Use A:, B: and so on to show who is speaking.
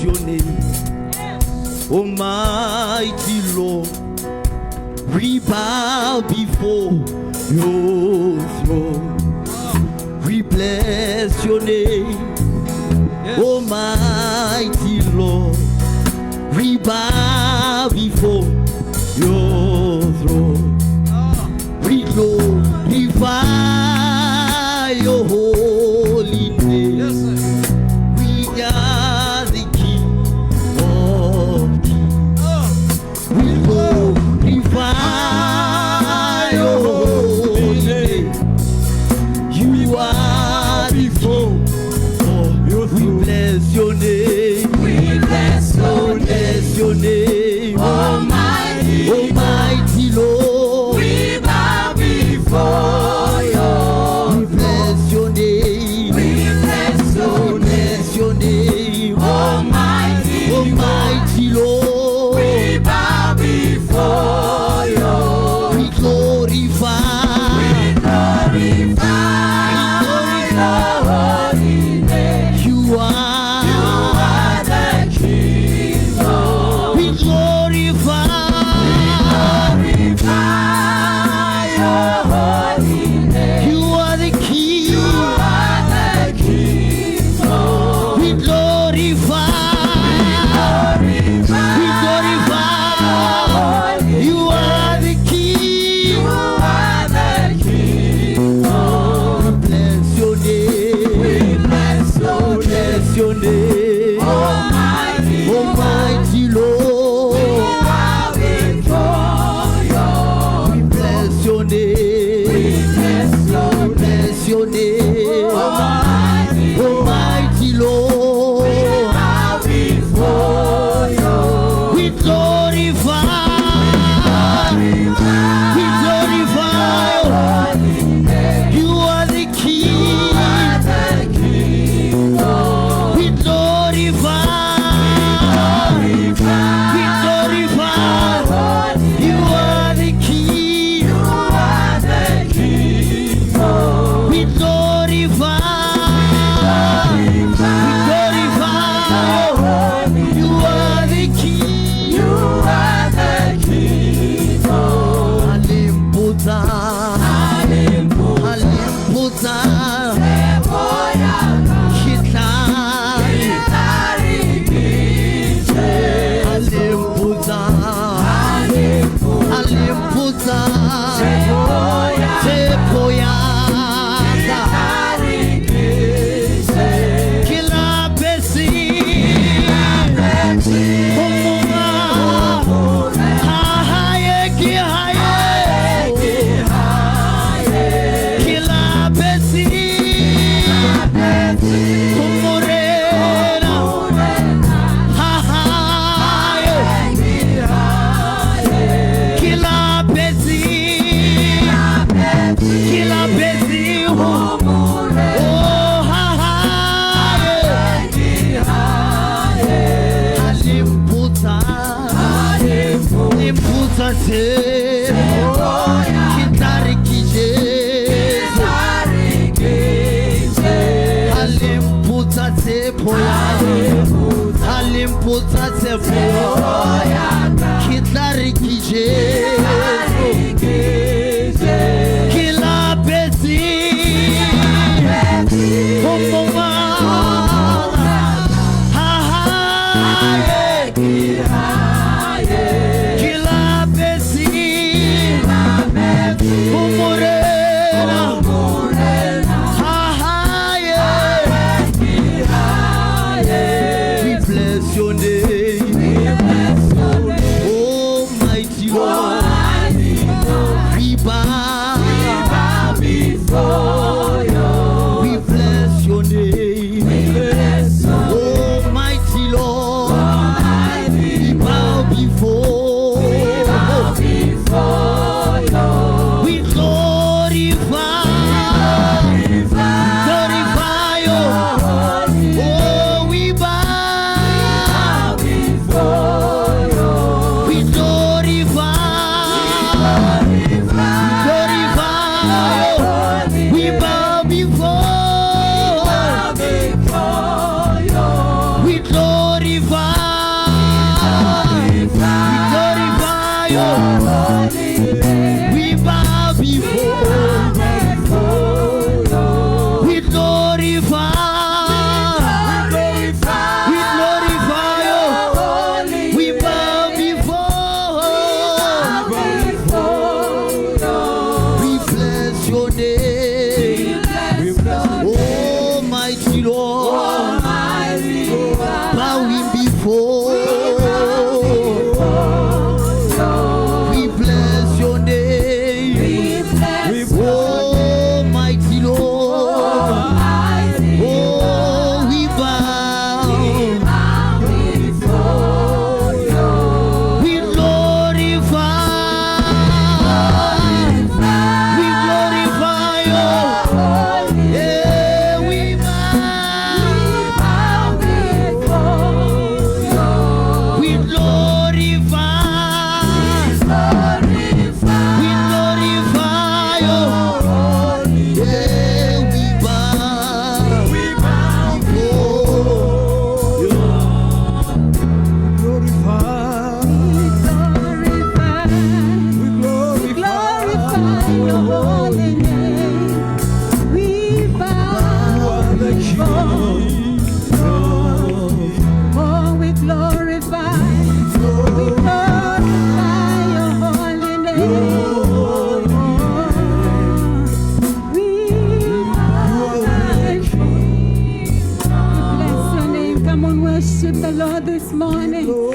A: your name. Almighty Lord, we bow before your throne. We bless your name. Almighty Lord, we bow before your throne. We glorify your holy name. We are the King of Kings. We glorify your holy name. You are before your throne. We bless your name.
B: We bless your name.
A: Bless your name.
B: Almighty
A: Lord.
B: We bow before you.
A: We bless your name.
B: We bless your name.
A: Bless your name.
B: Almighty
A: Lord.
B: We bow before you.
A: We glorify.
B: We glorify your holy name.
A: You are
B: the King of
A: we glorify.
B: your holy name.
A: You are the King.
B: You are the King of
A: We glorify. We glorify. You are the King.
B: You are the King of
A: Bless your name.
B: We bless your name.
A: Bless your name. Almighty Lord.
B: We bow before you.
A: We bless your name.
B: We bless your name.
A: Bless your name. Almighty Lord.
B: We bow before you.
A: We glorify. We glorify. You are the King. We glorify. We glorify. You are the King. We glorify. You are the King. Alimputa. Alimputa. Kitari. Alimputa. Alimputa. Tepoyata. Kila besi. Omunga. Hahaye kihaye. Kila besi. Kumurena. Hahaye. Kila besi. Kila besi. Oh, hahaye. Alimputa. Alimputa te. Kitari kije. Alimputa te poya. Alimputa te poya. Kitari kije. Kila besi. Omunga. Hahaye. Kila besi. Umurena. Hahaye. We bless your name.
B: this morning.